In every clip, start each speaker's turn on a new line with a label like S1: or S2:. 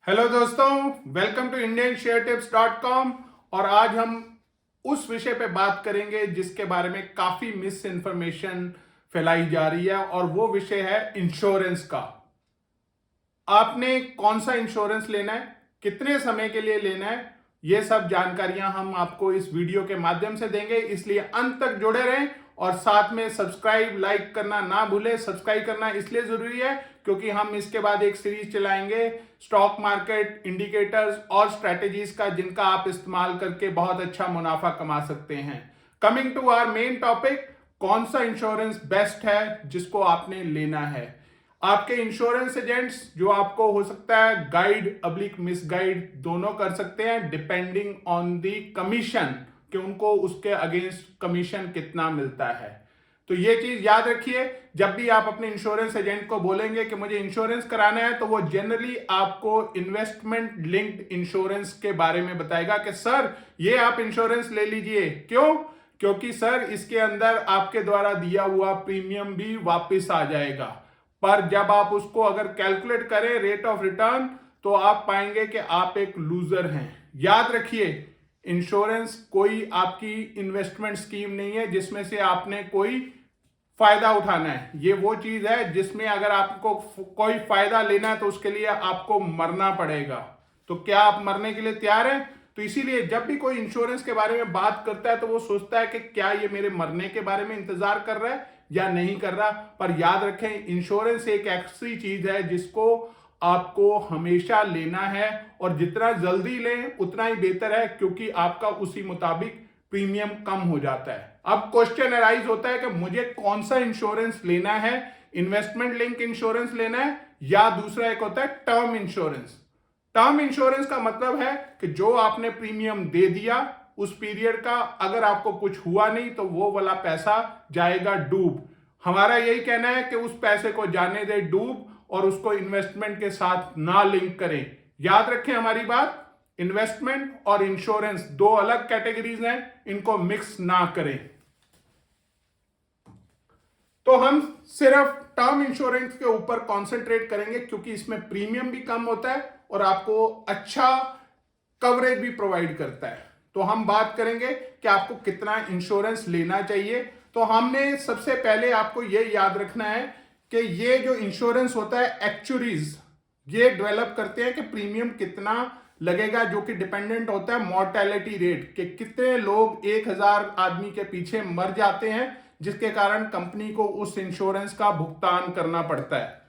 S1: Hello दोस्तों, welcome to indiansharetips.com। और आज हम उस विषय पे बात करेंगे जिसके बारे में काफी मिस इन्फॉर्मेशन फैलाई जा रही है, और वो विषय है इंश्योरेंस का। आपने कौन सा इंश्योरेंस लेना है, कितने समय के लिए लेना है, ये सब जानकारियां हम आपको इस वीडियो के माध्यम से देंगे, इसलिए अंत तक जुड़े रहें। और साथ में सब्सक्राइब लाइक करना ना भूलें। सब्सक्राइब करना इसलिए जरूरी है क्योंकि हम इसके बाद एक सीरीज चलाएंगे स्टॉक मार्केट इंडिकेटर्स और स्ट्रेटेजीज का, जिनका आप इस्तेमाल करके बहुत अच्छा मुनाफा कमा सकते हैं। Coming to our main topic, कौन सा इंश्योरेंस बेस्ट है जिसको आपने लेना है। आपके इंश्योरेंस एजेंट्स जो आपको हो सकता है गाइड अब्लिक मिस गाइड दोनों कर सकते हैं, डिपेंडिंग ऑन दी कमीशन, कि उनको उसके अगेंस्ट कमीशन कितना मिलता है। तो ये चीज याद रखिए, जब भी आप अपने इंश्योरेंस एजेंट को बोलेंगे कि मुझे इंश्योरेंस कराना है, तो वो जनरली आपको इन्वेस्टमेंट लिंक्ड इंश्योरेंस के बारे में बताएगा कि सर ये आप इंश्योरेंस ले लीजिए। क्यों? क्योंकि सर इसके अंदर आपके द्वारा दिया हुआ प्रीमियम भी वापस आ जाएगा। पर जब आप उसको अगर कैलकुलेट करें रेट ऑफ रिटर्न, तो आप पाएंगे कि आप एक लूजर हैं। याद रखिए, इंश्योरेंस कोई आपकी इन्वेस्टमेंट स्कीम नहीं है जिसमें से आपने कोई फायदा उठाना है। ये वो चीज है जिसमें अगर आपको कोई फायदा लेना है तो उसके लिए आपको मरना पड़ेगा। तो क्या आप मरने के लिए तैयार हैं? तो इसीलिए जब भी कोई इंश्योरेंस के बारे में बात करता है तो वो सोचता है कि क्या ये मेरे मरने के बारे में इंतजार कर रहा है या नहीं कर रहा। पर याद रखें, इंश्योरेंस एक ऐसी चीज है जिसको आपको हमेशा लेना है, और जितना जल्दी लें उतना ही बेहतर है, क्योंकि आपका उसी मुताबिक प्रीमियम कम हो जाता है। अब क्वेश्चन अराइज होता है कि मुझे कौन सा इंश्योरेंस लेना है, इन्वेस्टमेंट लिंक इंश्योरेंस लेना है या दूसरा एक होता है टर्म इंश्योरेंस। टर्म इंश्योरेंस का मतलब है कि जो आपने प्रीमियम दे दिया उस पीरियड का, अगर आपको कुछ हुआ नहीं तो वो वाला पैसा जाएगा डूब। हमारा यही कहना है कि उस पैसे को जाने दे डूब और उसको इन्वेस्टमेंट के साथ ना लिंक करें। याद रखें हमारी बात, इन्वेस्टमेंट और इंश्योरेंस दो अलग कैटेगरीज हैं, इनको मिक्स ना करें। तो हम सिर्फ टर्म इंश्योरेंस के ऊपर कॉन्सेंट्रेट करेंगे क्योंकि इसमें प्रीमियम भी कम होता है और आपको अच्छा कवरेज भी प्रोवाइड करता है। तो हम बात करेंगे कि आपको कितना इंश्योरेंस लेना चाहिए। तो हमने सबसे पहले आपको यह याद रखना है कि ये जो इंश्योरेंस होता है, एक्चुअरीज ये डेवलप करते हैं कि प्रीमियम कितना लगेगा, जो कि डिपेंडेंट होता है मॉर्टेलिटी रेट, कि कितने लोग 1000 आदमी के पीछे मर जाते हैं, जिसके कारण कंपनी को उस इंश्योरेंस का भुगतान करना पड़ता है।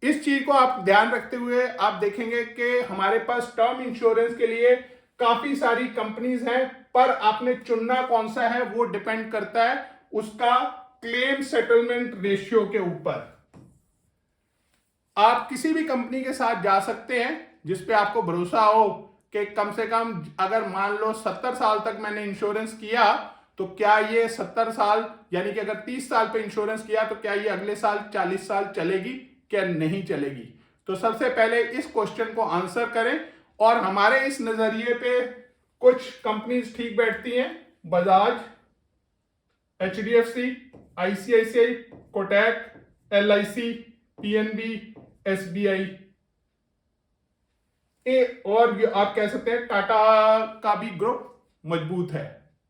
S1: इस चीज को आप ध्यान रखते हुए आप देखेंगे कि हमारे पास टर्म इंश्योरेंस के लिए काफी सारी कंपनीज हैं, पर आपने चुनना कौन सा है वो डिपेंड करता है उसका क्लेम सेटलमेंट रेशियो के ऊपर। आप किसी भी कंपनी के साथ जा सकते हैं जिसपे आपको भरोसा हो कि कम से कम, अगर मान लो 70 साल तक मैंने इंश्योरेंस किया, तो क्या ये 70 साल, यानी कि अगर 30 साल पे इंश्योरेंस किया तो क्या ये अगले साल 40 साल चलेगी, क्या नहीं चलेगी। तो सबसे पहले इस क्वेश्चन को आंसर करें, और हमारे इस नजरिए पे कुछ कंपनीज ठीक बैठती हैं। Bajaj, HDFC, ICICI, Kotak, LIC, PNB, SBI, और आप कह सकते हैं टाटा का भी ग्रुप मजबूत है।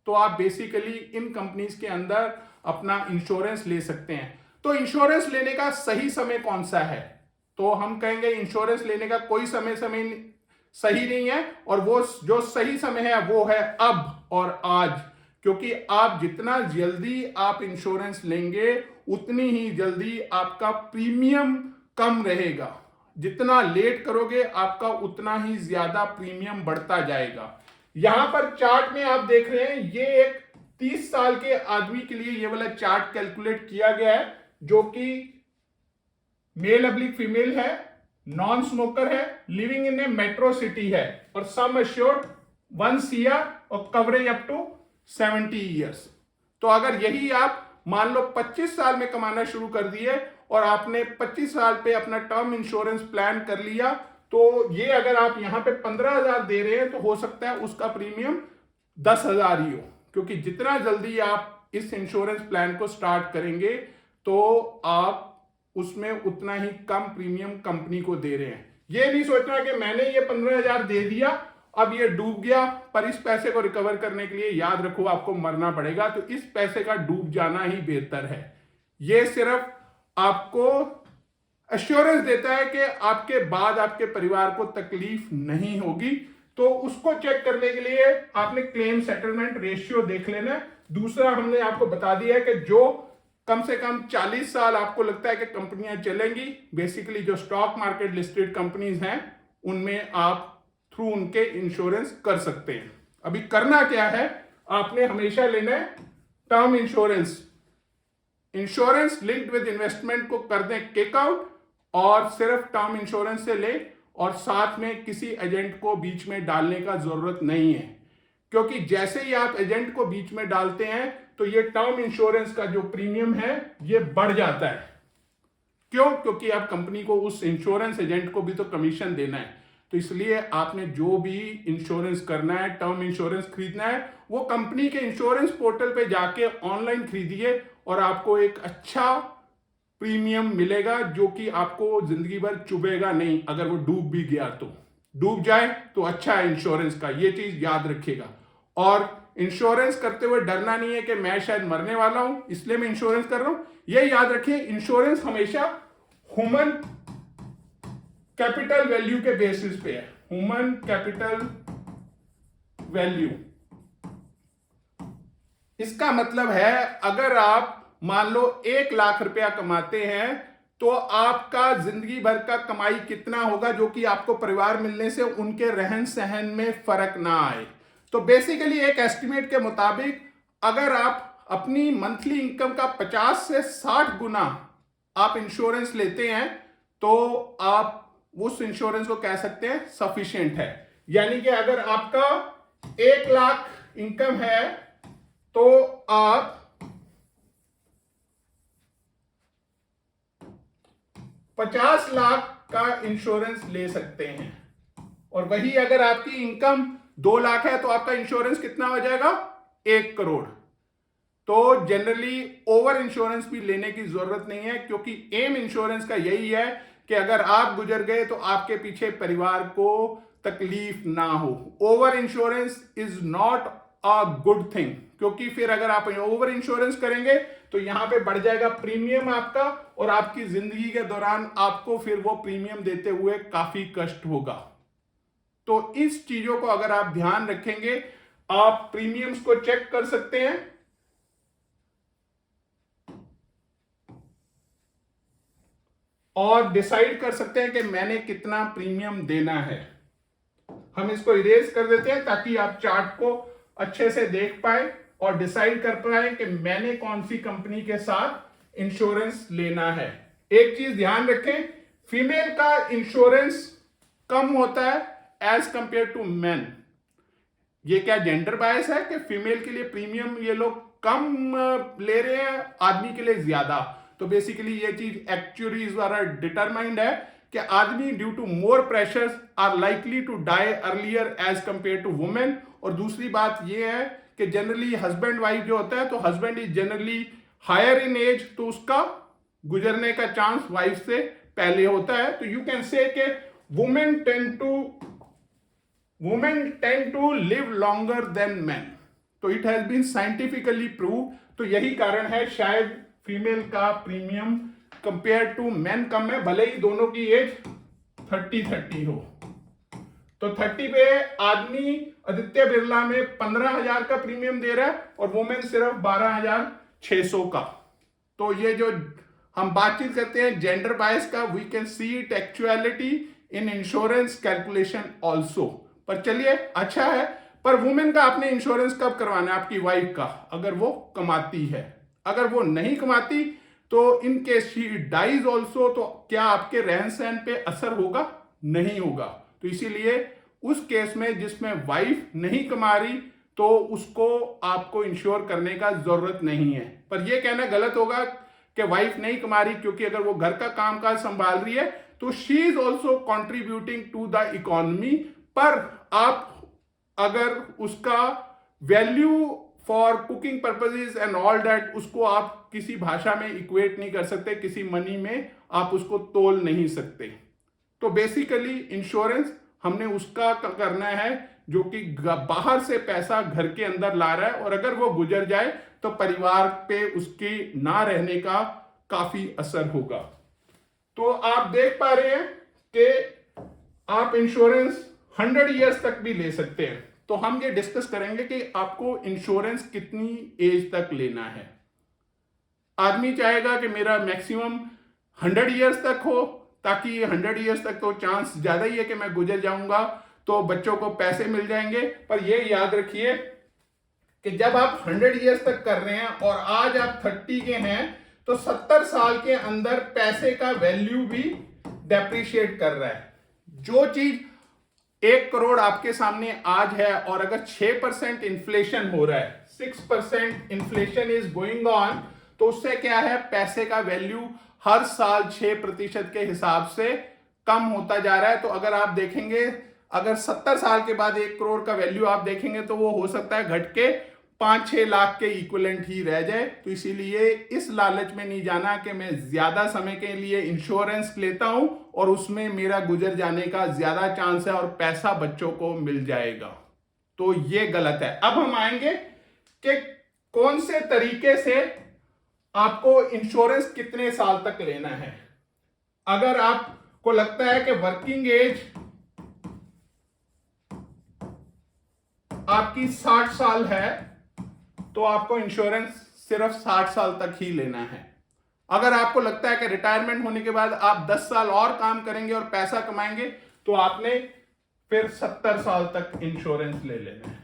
S1: तो आप बेसिकली इन कंपनीज के अंदर अपना इंश्योरेंस ले सकते हैं। तो इंश्योरेंस लेने का सही समय कौन सा है? तो हम कहेंगे इंश्योरेंस लेने का कोई समय सही नहीं है, और वो जो सही समय है वो है अब और आज। क्योंकि आप जितना जल्दी आप इंश्योरेंस लेंगे उतनी ही जल्दी आपका प्रीमियम कम रहेगा। जितना लेट करोगे आपका उतना ही ज्यादा प्रीमियम बढ़ता जाएगा। यहां पर चार्ट में आप देख रहे हैं, ये एक 30 साल के आदमी के लिए ये वाला चार्ट कैलकुलेट किया गया है, जो कि मेल अब्लिक फीमेल है, नॉन स्मोकर है, living in A metro city है, और सम एश्योर्ड 1 CR और कवरेज अप टू 70 ईयर्स। तो अगर यही आप मान लो 25 साल में कमाना शुरू कर दिए और आपने 25 साल पे अपना टर्म इंश्योरेंस प्लान कर लिया, तो ये अगर आप यहां पे 15,000 दे रहे हैं तो हो सकता है उसका प्रीमियम 10,000 ही हो, क्योंकि जितना जल्दी आप इस इंश्योरेंस प्लान को स्टार्ट करेंगे तो आप उसमें उतना ही कम प्रीमियम कंपनी को दे रहे हैं। ये नहीं सोचना कि मैंने ये 15,000 दे दिया, अब ये डूब गया, पर इस पैसे को रिकवर करने के लिए याद रखो आपको मरना पड़ेगा, तो इस पैसे का डूब जाना ही बेहतर है। ये सिर्फ आपको एश्योरेंस देता है कि आपके बाद आपके परिवार को तकलीफ नहीं होगी। तो उसको चेक करने के लिए आपने क्लेम सेटलमेंट रेशियो देख लेना है। दूसरा हमने आपको बता दिया है कि जो कम से कम 40 साल आपको लगता है कि कंपनियां चलेंगी, बेसिकली जो स्टॉक मार्केट लिस्टेड कंपनीज हैं उनमें आप थ्रू उनके इंश्योरेंस कर सकते हैं। अभी करना क्या है, आपने हमेशा लेना है term insurance. Insurance linked with investment को कर दें किक आउट और सिर्फ टर्म इंश्योरेंस से ले, और साथ में किसी एजेंट को बीच में डालने का जरूरत नहीं है, क्योंकि जैसे ही आप एजेंट को बीच में डालते हैं तो ये टर्म इंश्योरेंस का जो प्रीमियम है ये बढ़ जाता है। क्यों? क्योंकि आप कंपनी को उस इंश्योरेंस एजेंट को भी तो कमीशन देना है। तो इसलिए आपने जो भी इंश्योरेंस करना है, टर्म इंश्योरेंस खरीदना है, वो कंपनी के इंश्योरेंस पोर्टल पे जाके ऑनलाइन खरीदिए और आपको एक अच्छा प्रीमियम मिलेगा जो कि आपको जिंदगी भर चुभेगा नहीं। अगर वो डूब भी गया तो डूब जाए तो अच्छा है इंश्योरेंस का, ये चीज याद रखिएगा। और इंश्योरेंस करते हुए डरना नहीं है कि मैं शायद मरने वाला हूं इसलिए मैं इंश्योरेंस कर रहा हूं। ये याद रखिए, इंश्योरेंस हमेशा ह्यूमन कैपिटल वैल्यू के बेसिस पे है। ह्यूमन कैपिटल वैल्यू, इसका मतलब है अगर आप मान लो 1 लाख रुपया कमाते हैं तो आपका जिंदगी भर का कमाई कितना होगा जो कि आपको परिवार मिलने से उनके रहन सहन में फर्क ना आए। तो बेसिकली एक एस्टिमेट के मुताबिक अगर आप अपनी मंथली इनकम का 50 से 60 गुना आप इंश्योरेंस लेते हैं तो आप उस इंश्योरेंस को कह सकते हैं सफिशिएंट है। यानी कि अगर आपका 1 लाख इनकम है तो आप 50 लाख का इंश्योरेंस ले सकते हैं। और वही अगर आपकी इनकम 2 लाख है तो आपका इंश्योरेंस कितना हो जाएगा? 1 करोड़। तो जनरली ओवर इंश्योरेंस भी लेने की जरूरत नहीं है, क्योंकि एम इंश्योरेंस का यही है कि अगर आप गुजर गए तो आपके पीछे परिवार को तकलीफ ना हो। Over insurance is not a good thing, क्योंकि फिर अगर आप ओवर इंश्योरेंस करेंगे तो यहां पे बढ़ जाएगा प्रीमियम आपका, और आपकी जिंदगी के दौरान आपको फिर वो प्रीमियम देते हुए काफी कष्ट होगा। तो इस चीजों को अगर आप ध्यान रखेंगे, आप प्रीमियम्स को चेक कर सकते हैं और डिसाइड कर सकते हैं कि मैंने कितना प्रीमियम देना है। हम इसको इरेज कर देते हैं ताकि आप चार्ट को अच्छे से देख पाए और डिसाइड कर पाए कि मैंने कौन सी कंपनी के साथ इंश्योरेंस लेना है। एक चीज ध्यान रखें, फीमेल का इंश्योरेंस कम होता है एज कंपेयर टू मेन। ये क्या जेंडर बायस है कि फीमेल के लिए प्रीमियम ये लोग कम ले रहे हैं, आदमी के लिए ज्यादा? तो बेसिकली ये चीज एक्चुअलीज द्वारा डिटरमाइंड है कि आदमी due to more pressures are likely to die earlier as compare to women. और दूसरी बात ये है कि जनरली हस्बैंड वाइफ जो होता है तो husband is generally higher in age, तो उसका गुजरने का चांस वाइफ से पहले होता है। तो यू कैन से कि women tend to live longer than man. तो it has been scientifically prove. तो यही कारण है शायद फीमेल का प्रीमियम कंपेयर टू मैन कम है, भले ही दोनों की एज 30 हो। तो 30 पे आदमी आदित्य बिरला में 15,000 का प्रीमियम दे रहा है और वुमेन सिर्फ 12,600 का। तो ये जो हम बातचीत करते हैं जेंडर बायस का, we can see it actuality in insurance calculation also. पर चलिए अच्छा है। पर वुमेन का आपने इंश्योरेंस कब करवाना है? आपकी वाइफ का, अगर वो कमाती है। अगर वो नहीं कमाती तो in case she dies also, तो क्या आपके रहन सहन पे असर होगा? नहीं होगा। तो इसीलिए उस केस में जिसमें वाइफ नहीं कमा रही तो उसको आपको इंश्योर करने का जरूरत नहीं है। पर यह कहना गलत होगा कि वाइफ नहीं कमा रही, क्योंकि अगर वो घर का कामकाज संभाल रही है तो she is also contributing to the economy. पर आप अगर उसका value for cooking purposes and all that, उसको आप किसी भाषा में इक्वेट नहीं कर सकते, किसी मनी में आप उसको तोल नहीं सकते। तो बेसिकली इंश्योरेंस हमने उसका करना है जो कि बाहर से पैसा घर के अंदर ला रहा है, और अगर वो गुजर जाए तो परिवार पे उसकी ना रहने का काफी असर होगा। तो आप देख पा रहे हैं कि आप इंश्योरेंस 100 इयर्स तक भी ले सकते हैं। तो हम ये डिस्कस करेंगे कि आपको इंश्योरेंस कितनी एज तक लेना है। आदमी चाहेगा कि मेरा मैक्सिमम 100 इयर्स तक हो, ताकि ये 100 इयर्स तक तो चांस ज्यादा ही है कि मैं गुजर जाऊंगा, तो बच्चों को पैसे मिल जाएंगे। पर ये याद रखिए कि जब आप 100 इयर्स तक कर रहे हैं और आज आप 30 के हैं, तो 70 साल के अंदर पैसे का वैल्यू भी डेप्रिशिएट कर रहा है। जो चीज 1 करोड़ आपके सामने आज है, और अगर 6% इन्फ्लेशन हो रहा है, 6% इन्फ्लेशन इज गोइंग ऑन, तो उससे क्या है, पैसे का वैल्यू हर साल 6% के हिसाब से कम होता जा रहा है। तो अगर आप देखेंगे, अगर 70 साल के बाद 1 करोड़ का वैल्यू आप देखेंगे, तो वो हो सकता है घट के 5-6 लाख के इक्विवेलेंट ही रह जाए। तो इसीलिए इस लालच में नहीं जाना कि मैं ज्यादा समय के लिए इंश्योरेंस लेता हूं और उसमें मेरा गुजर जाने का ज्यादा चांस है और पैसा बच्चों को मिल जाएगा, तो ये गलत है। अब हम आएंगे कि कौन से तरीके से आपको इंश्योरेंस कितने साल तक लेना है। अगर आपको लगता है कि वर्किंग एज आपकी 60 साल है, तो आपको इंश्योरेंस सिर्फ 60 साल तक ही लेना है। अगर आपको लगता है कि रिटायरमेंट होने के बाद आप 10 साल और काम करेंगे और पैसा कमाएंगे, तो आपने फिर 70 साल तक इंश्योरेंस ले लेना है।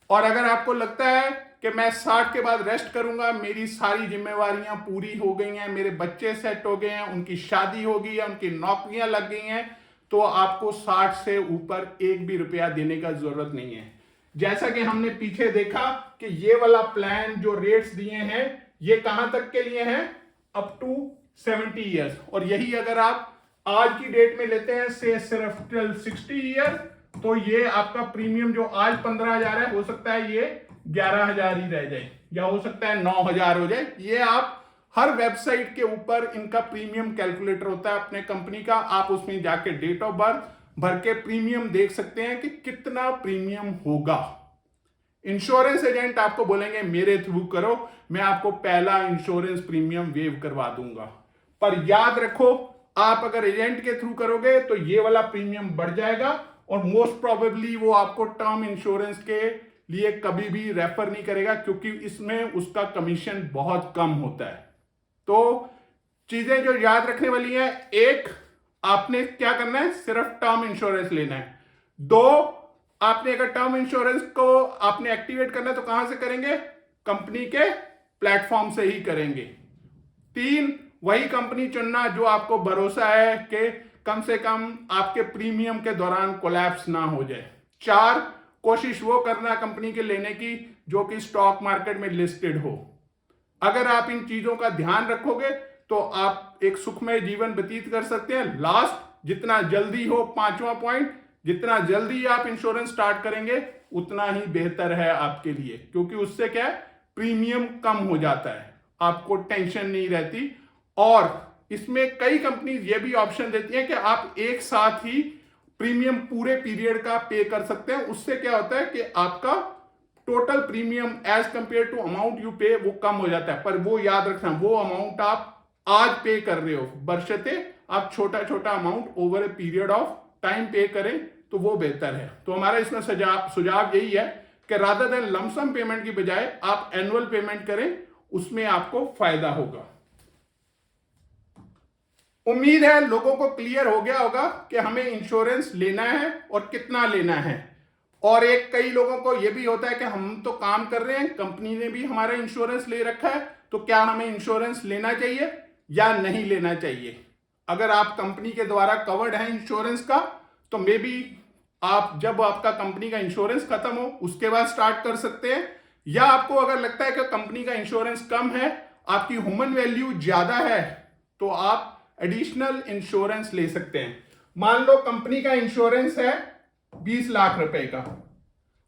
S1: और अगर आपको लगता है कि मैं 60 के बाद रेस्ट करूंगा, मेरी सारी जिम्मेवारियां पूरी हो गई हैं, मेरे बच्चे सेट हो गए हैं, उनकी शादी हो गई है, उनकी नौकरियां लग गई हैं, तो आपको 60 से ऊपर एक भी रुपया देने का जरूरत नहीं है। जैसा कि हमने पीछे देखा कि ये वाला प्लान जो रेट्स दिए हैं, ये कहां तक के लिए हैं, अप टू 70 इयर्स। और यही अगर आप आज की डेट में लेते हैं से सिर्फ टिल 60 ईयर, तो ये आपका प्रीमियम जो आज 15,000 है, हो सकता है ये 11,000 ही रह जाए, या हो सकता है 9,000 हो जाए। ये आप हर वेबसाइट के ऊपर इनका प्रीमियम कैलकुलेटर होता है अपने कंपनी का, आप उसमें जाके डेट ऑफ बर्थ भर के प्रीमियम देख सकते हैं कि कितना प्रीमियम होगा। इंश्योरेंस एजेंट आपको बोलेंगे मेरे थ्रू करो, मैं आपको पहला इंश्योरेंस प्रीमियम वेव करवा दूंगा। पर याद रखो, आप अगर एजेंट के थ्रू करोगे तो ये वाला प्रीमियम बढ़ जाएगा, और मोस्ट प्रोबेबली वो आपको टर्म इंश्योरेंस के लिए कभी भी रेफर नहीं करेगा, क्योंकि इसमें उसका कमीशन बहुत कम होता है। तो चीजें जो याद रखने वाली है, एक, आपने क्या करना है, सिर्फ टर्म इंश्योरेंस लेना है। 2, आपने अगर टर्म इंश्योरेंस को आपने एक्टिवेट करना है तो कहां से करेंगे, कंपनी के प्लेटफॉर्म से ही करेंगे। 3, वही कंपनी चुनना जो आपको भरोसा है कि कम से कम आपके प्रीमियम के दौरान कोलैप्स ना हो जाए। 4, कोशिश वो करना कंपनी के लेने की जो कि स्टॉक मार्केट में लिस्टेड हो। अगर आप इन चीजों का ध्यान रखोगे तो आप एक सुखमय जीवन व्यतीत कर सकते हैं। लास्ट, जितना जल्दी हो, 5वां पॉइंट, जितना जल्दी आप इंश्योरेंस स्टार्ट करेंगे उतना ही बेहतर है आपके लिए, क्योंकि उससे क्या है, प्रीमियम कम हो जाता है, आपको टेंशन नहीं रहती। और इसमें कई कंपनीज ये भी ऑप्शन देती हैं कि आप एक साथ ही प्रीमियम पूरे पीरियड का पे कर सकते हैं। उससे क्या होता है कि आपका total premium as compare to amount you pay वो कम हो जाता है। पर वो याद रखना, वो अमाउंट आप आज पे कर रहे हो, बशर्ते आप छोटा छोटा amount over a period of time पे करें, तो वो बेहतर है। तो हमारा इसमें सुझाव यही है कि रादर देन लमसम पेमेंट की बजाय आप एनुअल पेमेंट करें, उसमें आपको फायदा होगा। उम्मीद है लोगों को क्लियर हो गया होगा कि हमें इंश्योरेंस लेना है और कितना लेना है। और एक, कई लोगों को यह भी होता है कि हम तो काम कर रहे हैं, कंपनी ने भी हमारा इंश्योरेंस ले रखा है, तो क्या हमें इंश्योरेंस लेना चाहिए या नहीं लेना चाहिए। अगर आप कंपनी के द्वारा कवर्ड है इंश्योरेंस का, तो मे बी आप जब आपका कंपनी का इंश्योरेंस खत्म हो उसके बाद स्टार्ट कर सकते हैं। या आपको अगर लगता है कि कंपनी का इंश्योरेंस कम है, आपकी ह्यूमन वैल्यू ज्यादा है, तो आप एडिशनल इंश्योरेंस ले सकते हैं। मान लो कंपनी का इंश्योरेंस है 20 लाख रुपए का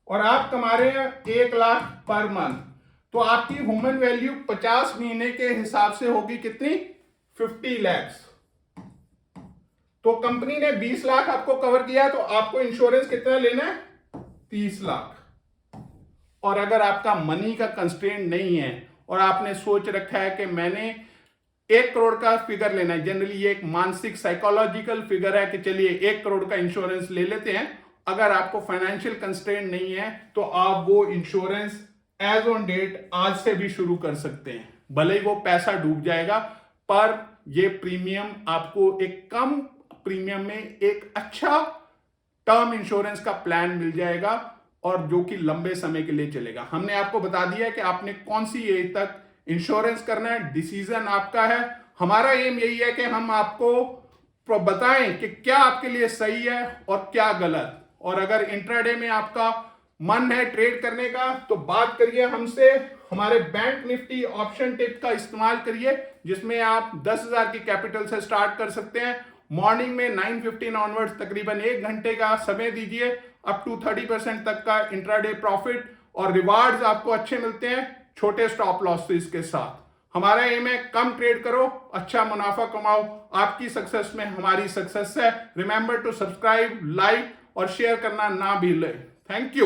S1: और आप कमा रहे हैं 1 लाख पर मंथ, तो आपकी ह्यूमन वैल्यू 50 महीने के हिसाब से होगी कितनी, 50 लैक्स। तो कंपनी ने 20 लाख आपको कवर किया, तो आपको इंश्योरेंस कितना लेना है? 30 लाख। और अगर आपका मनी का कंस्ट्रेंट नहीं है और आपने सोच रखा है कि मैंने 1 करोड़ का फिगर लेना है, जनरली ये एक मानसिक साइकोलॉजिकल फिगर है कि चलिए 1 करोड़ का इंश्योरेंस ले लेते हैं, अगर आपको फाइनेंशियल कंस्ट्रेंट नहीं है तो आप वो इंश्योरेंस एज ऑन डेट आज से भी शुरू कर सकते हैं। भले ही वो पैसा डूब जाएगा, पर ये प्रीमियम आपको एक कम प्रीमियम में एक अच्छा टर्म इंश्योरेंस का प्लान मिल जाएगा और जो कि लंबे समय के लिए चलेगा। हमने आपको बता दिया कि आपने कौन सी एज तक इंश्योरेंस करना है, डिसीजन आपका है। हमारा एम यही है कि हम आपको बताएं कि क्या आपके लिए सही है और क्या गलत। और अगर इंट्राडे में आपका मन है ट्रेड करने का तो बात करिए हमसे। हमारे बैंक निफ्टी ऑप्शन टिप का इस्तेमाल करिए, जिसमें आप 10,000 की कैपिटल से स्टार्ट कर सकते हैं। मॉर्निंग में 9:15 ऑनवर्ड्स तकरीबन 1 घंटे का समय दीजिए, अप टू 30% तक का इंट्राडे प्रॉफिट और रिवार्ड्स आपको अच्छे मिलते हैं छोटे स्टॉप लॉसेस के साथ। हमारा एम है कम ट्रेड करो, अच्छा मुनाफा कमाओ। आपकी सक्सेस में हमारी सक्सेस है। रिमेंबर टू सब्सक्राइब, लाइक और शेयर करना ना भूलें। Thank you.